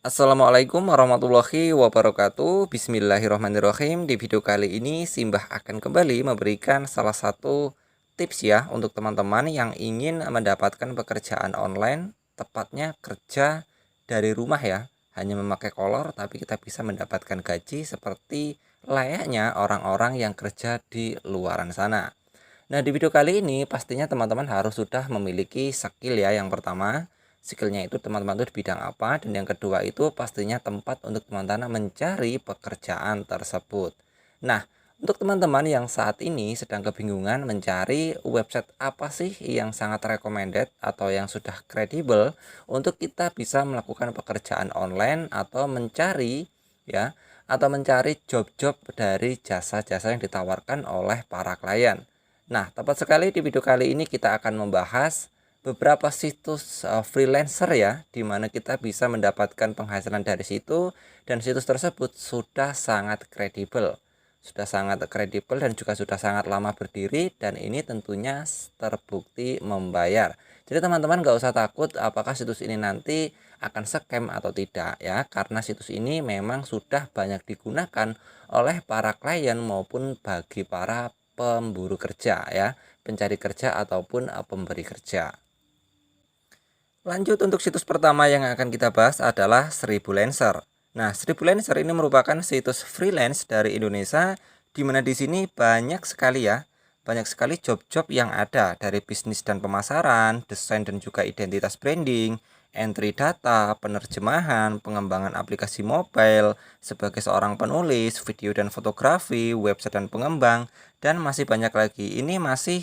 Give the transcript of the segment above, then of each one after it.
Assalamualaikum warahmatullahi wabarakatuh. Bismillahirrahmanirrahim. Di video kali ini Simbah akan kembali memberikan salah satu tips ya untuk teman-teman yang ingin mendapatkan pekerjaan online, tepatnya kerja dari rumah ya. Hanya memakai kolor tapi kita bisa mendapatkan gaji seperti layaknya orang-orang yang kerja di luaran sana. Nah, di video kali ini pastinya teman-teman harus sudah memiliki skill ya. Yang pertama, skillnya itu teman-teman itu di bidang apa, dan yang kedua itu pastinya tempat untuk teman-teman mencari pekerjaan tersebut. Nah, untuk teman-teman yang saat ini sedang kebingungan mencari website apa sih yang sangat recommended atau yang sudah kredibel untuk kita bisa melakukan pekerjaan online atau mencari ya, atau mencari job-job dari jasa-jasa yang ditawarkan oleh para klien. Nah, tepat sekali di video kali ini kita akan membahas beberapa situs freelancer ya, di mana kita bisa mendapatkan penghasilan dari situ, dan situs tersebut sudah sangat kredibel. Sudah sangat kredibel dan juga sudah sangat lama berdiri, dan ini tentunya terbukti membayar. Jadi teman-teman nggak usah takut apakah situs ini nanti akan scam atau tidak ya, karena situs ini memang sudah banyak digunakan oleh para klien maupun bagi para pemburu kerja ya, pencari kerja ataupun pemberi kerja. Lanjut, untuk situs pertama yang akan kita bahas adalah Sribulancer. Nah, Sribulancer ini merupakan situs freelance dari Indonesia, di mana di sini banyak sekali ya, banyak sekali job-job yang ada dari bisnis dan pemasaran, desain dan juga identitas branding, entry data, penerjemahan, pengembangan aplikasi mobile, sebagai seorang penulis, video dan fotografi, website dan pengembang, dan masih banyak lagi. Ini masih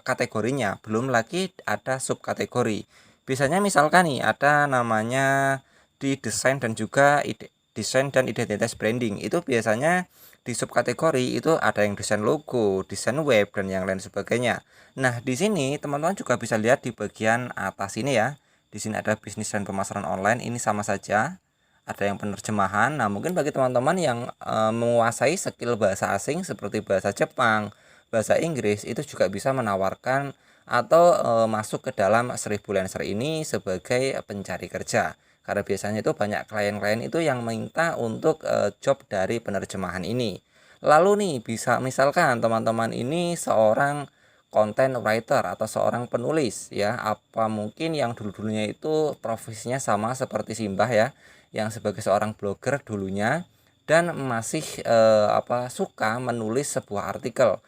kategorinya, belum lagi ada subkategori. Biasanya misalkan nih ada namanya di desain dan juga desain dan identitas branding. Itu biasanya di subkategori itu ada yang desain logo, desain web dan yang lain sebagainya. Nah, di sini teman-teman juga bisa lihat di bagian atas ini ya. Di sini ada bisnis dan pemasaran online, ini sama saja. Ada yang penerjemahan. Nah, mungkin bagi teman-teman yang menguasai skill bahasa asing seperti bahasa Jepang, bahasa Inggris, itu juga bisa menawarkan atau masuk ke dalam Sribulancer ini sebagai pencari kerja. Karena biasanya itu banyak klien-klien itu yang minta untuk job dari penerjemahan ini. Lalu nih, bisa misalkan teman-teman ini seorang content writer atau seorang penulis ya, apa mungkin yang dulu-dulunya itu profesinya sama seperti Simbah ya, yang sebagai seorang blogger dulunya, dan masih suka menulis sebuah artikel.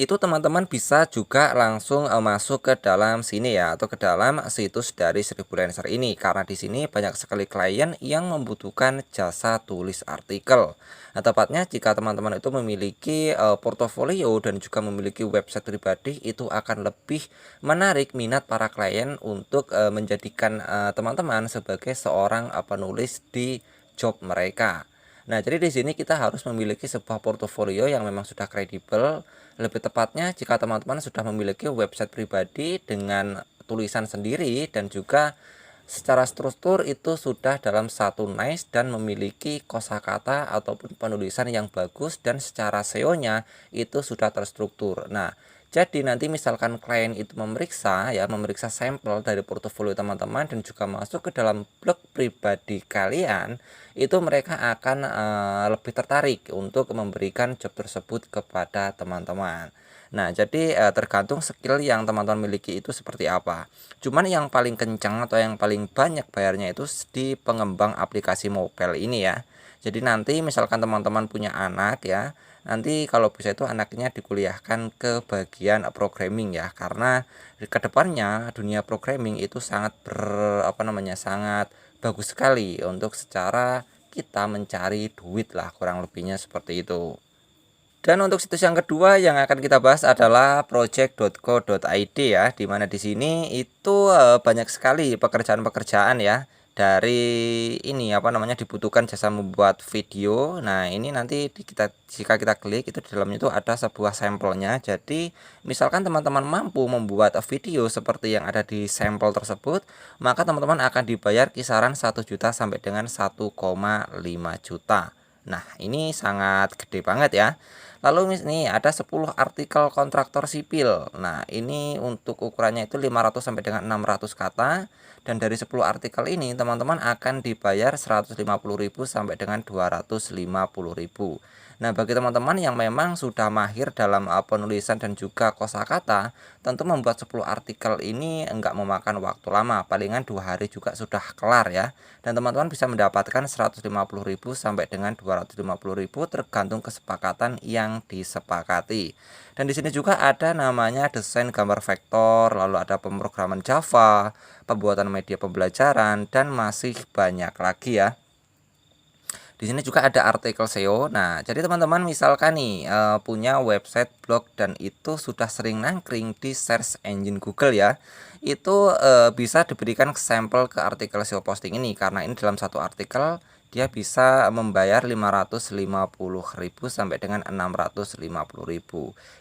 Itu teman-teman bisa juga langsung masuk ke dalam sini ya, atau ke dalam situs dari Sribulancer ini, karena di sini banyak sekali klien yang membutuhkan jasa tulis artikel. Nah, tepatnya jika teman-teman itu memiliki portofolio dan juga memiliki website pribadi, itu akan lebih menarik minat para klien untuk menjadikan teman-teman sebagai seorang penulis di job mereka. Nah, jadi di sini kita harus memiliki sebuah portofolio yang memang sudah kredibel. Lebih tepatnya jika teman-teman sudah memiliki website pribadi dengan tulisan sendiri dan juga secara struktur itu sudah dalam satu nice dan memiliki kosakata ataupun penulisan yang bagus, dan secara SEO-nya itu sudah terstruktur. Nah, jadi nanti misalkan klien itu memeriksa sampel dari portofolio teman-teman dan juga masuk ke dalam blog pribadi kalian, itu mereka akan lebih tertarik untuk memberikan job tersebut kepada teman-teman. Nah, jadi tergantung skill yang teman-teman miliki itu seperti apa. Cuman yang paling kencang atau yang paling banyak bayarnya itu di pengembang aplikasi mobile ini ya. Jadi nanti misalkan teman-teman punya anak ya, nanti kalau bisa itu anaknya dikuliahkan ke bagian programming ya, karena kedepannya dunia programming itu sangat sangat bagus sekali untuk secara kita mencari duit lah, kurang lebihnya seperti itu. Dan untuk situs yang kedua yang akan kita bahas adalah project.co.id ya, di mana di sini itu banyak sekali pekerjaan-pekerjaan ya. Dari ini dibutuhkan jasa membuat video. Nah, ini nanti jika kita klik itu di dalamnya itu ada sebuah sampelnya. Jadi, misalkan teman-teman mampu membuat video seperti yang ada di sampel tersebut, maka teman-teman akan dibayar kisaran 1 juta sampai dengan 1,5 juta. Nah, ini sangat gede banget ya. Lalu nih ada 10 artikel kontraktor sipil. Nah, ini untuk ukurannya itu 500 sampai dengan 600 kata, dan dari 10 artikel ini teman-teman akan dibayar 150.000 sampai dengan 250.000. Nah, bagi teman-teman yang memang sudah mahir dalam penulisan dan juga kosakata, tentu membuat 10 artikel ini enggak memakan waktu lama, palingan 2 hari juga sudah kelar ya. Dan teman-teman bisa mendapatkan 150.000 sampai dengan 250.000 tergantung kesepakatan yang disepakati. Dan di sini juga ada namanya desain gambar vektor, lalu ada pemrograman Java, pembuatan media pembelajaran, dan masih banyak lagi ya. Di sini juga ada artikel SEO. Nah, jadi teman-teman misalkan nih punya website blog dan itu sudah sering nangkring di search engine Google ya. Itu bisa diberikan sampel ke artikel SEO posting ini, karena ini dalam satu artikel dia bisa membayar 550.000 sampai dengan 650.000.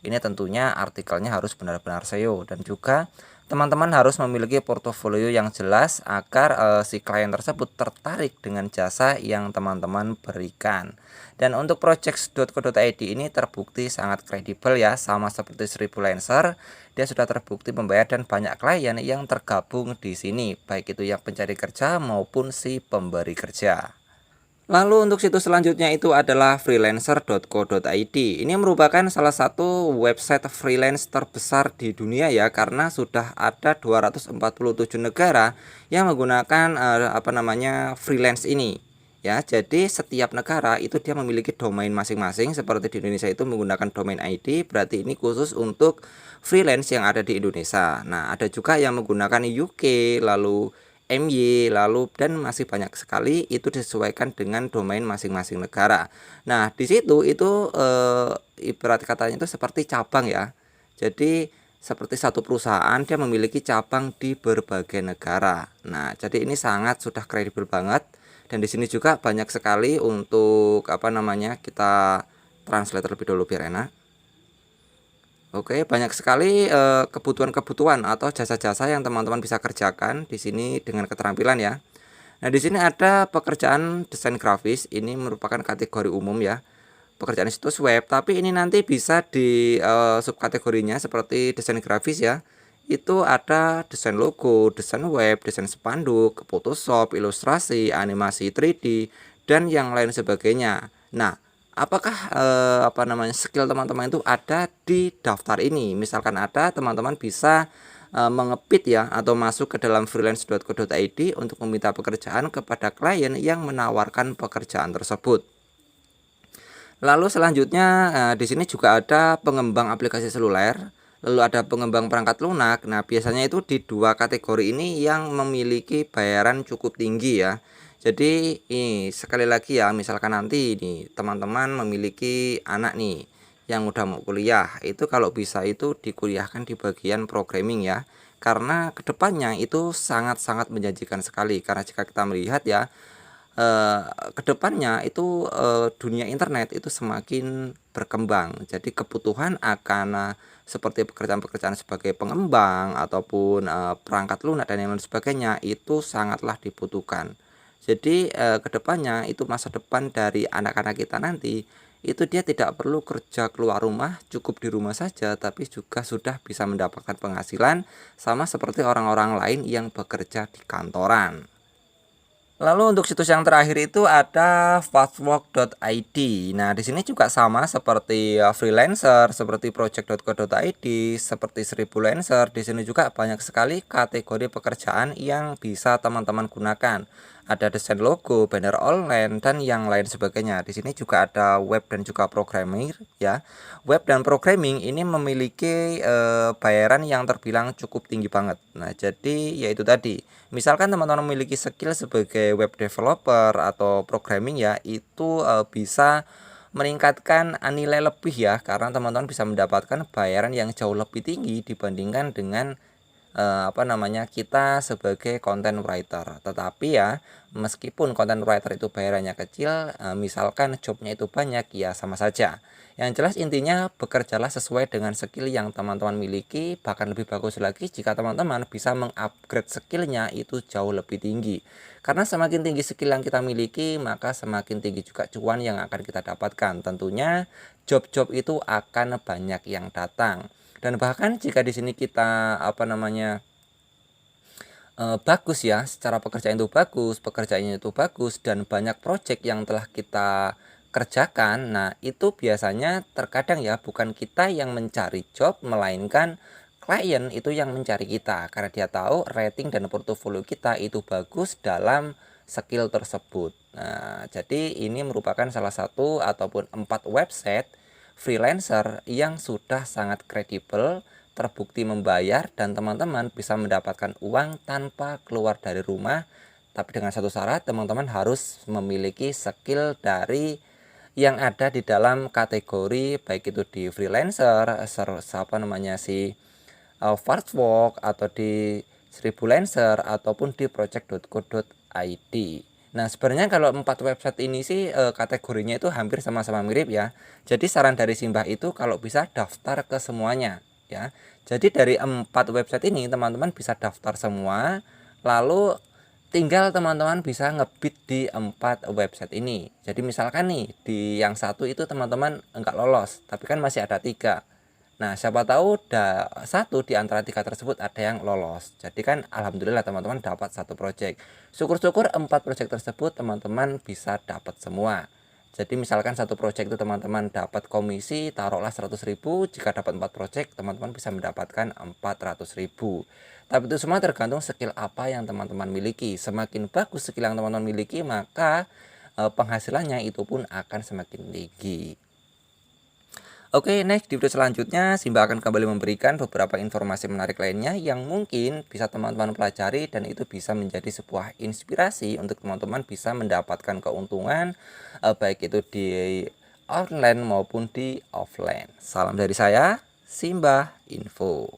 Ini tentunya artikelnya harus benar-benar SEO, dan juga teman-teman harus memiliki portofolio yang jelas agar si klien tersebut tertarik dengan jasa yang teman-teman berikan. Dan untuk projects.co.id ini terbukti sangat kredibel ya, sama seperti Sribulancer, dia sudah terbukti membayar dan banyak klien yang tergabung di sini, baik itu yang pencari kerja maupun si pemberi kerja. Lalu untuk situs selanjutnya itu adalah freelancer.co.id. Ini merupakan salah satu website freelance terbesar di dunia ya, karena sudah ada 247 negara yang menggunakan freelance ini. Ya, jadi setiap negara itu dia memiliki domain masing-masing. Seperti di Indonesia itu menggunakan domain ID, berarti ini khusus untuk freelance yang ada di Indonesia. Nah, ada juga yang menggunakan UK, lalu MY, lalu dan masih banyak sekali, itu disesuaikan dengan domain masing-masing negara. Nah, di situ itu ibarat katanya itu seperti cabang ya. Jadi seperti satu perusahaan dia memiliki cabang di berbagai negara. Nah, jadi ini sangat sudah kredibel banget, dan di sini juga banyak sekali untuk kita translate terlebih dahulu biar enak. Oke, banyak sekali kebutuhan-kebutuhan atau jasa-jasa yang teman-teman bisa kerjakan di sini dengan keterampilan ya. Nah, di sini ada pekerjaan desain grafis, ini merupakan kategori umum ya. Pekerjaan situs web, tapi ini nanti bisa di subkategorinya seperti desain grafis ya. Itu ada desain logo, desain web, desain spanduk, Photoshop, ilustrasi, animasi 3D, dan yang lain sebagainya. Nah, apakah skill teman-teman itu ada di daftar ini? Misalkan ada, teman-teman bisa mengepit ya atau masuk ke dalam freelance.co.id untuk meminta pekerjaan kepada klien yang menawarkan pekerjaan tersebut. Lalu selanjutnya di sini juga ada pengembang aplikasi seluler, lalu ada pengembang perangkat lunak. Nah, biasanya itu di dua kategori ini yang memiliki bayaran cukup tinggi ya. Jadi ini sekali lagi ya, misalkan nanti nih teman-teman memiliki anak nih yang udah mau kuliah, itu kalau bisa itu dikuliahkan di bagian programming ya, karena kedepannya itu sangat-sangat menjanjikan sekali. Karena jika kita melihat ya, kedepannya itu dunia internet itu semakin berkembang, jadi kebutuhan akan seperti pekerjaan-pekerjaan sebagai pengembang ataupun perangkat lunak dan yang lain sebagainya itu sangatlah dibutuhkan. Jadi kedepannya itu masa depan dari anak-anak kita nanti itu dia tidak perlu kerja keluar rumah, cukup di rumah saja, tapi juga sudah bisa mendapatkan penghasilan sama seperti orang-orang lain yang bekerja di kantoran. Lalu untuk situs yang terakhir itu ada fastwork.id. Nah, di sini juga sama seperti freelancer, seperti project.co.id, seperti Sribulancer. Di sini juga banyak sekali kategori pekerjaan yang bisa teman-teman gunakan. Ada desain logo, banner online, dan yang lain sebagainya. Di sini juga ada web dan juga programming ya. Web dan programming ini memiliki bayaran yang terbilang cukup tinggi banget. Nah, jadi yaitu tadi, misalkan teman-teman memiliki skill sebagai web developer atau programming ya, itu bisa meningkatkan nilai lebih ya, karena teman-teman bisa mendapatkan bayaran yang jauh lebih tinggi dibandingkan dengan kita sebagai content writer. Tetapi ya, meskipun content writer itu bayarannya kecil, misalkan jobnya itu banyak, ya sama saja. Yang jelas intinya bekerjalah sesuai dengan skill yang teman-teman miliki, bahkan lebih bagus lagi jika teman-teman bisa mengupgrade skillnya itu jauh lebih tinggi. Karena semakin tinggi skill yang kita miliki, maka semakin tinggi juga cuan yang akan kita dapatkan. Tentunya job-job itu akan banyak yang datang. Dan bahkan jika di sini kita bagus ya, secara pekerjaan itu bagus, pekerjaannya itu bagus, dan banyak project yang telah kita kerjakan. Nah, itu biasanya terkadang ya bukan kita yang mencari job, melainkan klien itu yang mencari kita, karena dia tahu rating dan portofolio kita itu bagus dalam skill tersebut. Nah, jadi ini merupakan salah satu ataupun 4 website freelancer yang sudah sangat kredibel, terbukti membayar, dan teman-teman bisa mendapatkan uang tanpa keluar dari rumah. Tapi dengan satu syarat, teman-teman harus memiliki skill dari yang ada di dalam kategori, baik itu di freelancer, Fastwork, atau di Seribulancer, ataupun di project.co.id. Nah, sebenarnya kalau 4 website ini sih kategorinya itu hampir sama-sama mirip ya. Jadi saran dari Simbah itu kalau bisa daftar ke semuanya ya. Jadi dari 4 website ini teman-teman bisa daftar semua, lalu tinggal teman-teman bisa ngebid di 4 website ini. Jadi misalkan nih di yang satu itu teman-teman enggak lolos, tapi kan masih ada 3. Nah, siapa tahu satu di antara 3 tersebut ada yang lolos. Jadi kan alhamdulillah teman-teman dapat satu project. Syukur-syukur 4 project tersebut teman-teman bisa dapat semua. Jadi misalkan satu project itu teman-teman dapat komisi taruhlah 100.000, jika dapat 4 project teman-teman bisa mendapatkan 400.000. Tapi itu semua tergantung skill apa yang teman-teman miliki. Semakin bagus skill yang teman-teman miliki, maka penghasilannya itu pun akan semakin tinggi. Oke, next di video selanjutnya Simbah akan kembali memberikan beberapa informasi menarik lainnya yang mungkin bisa teman-teman pelajari dan itu bisa menjadi sebuah inspirasi untuk teman-teman bisa mendapatkan keuntungan baik itu di online maupun di offline. Salam dari saya, Simbah Info.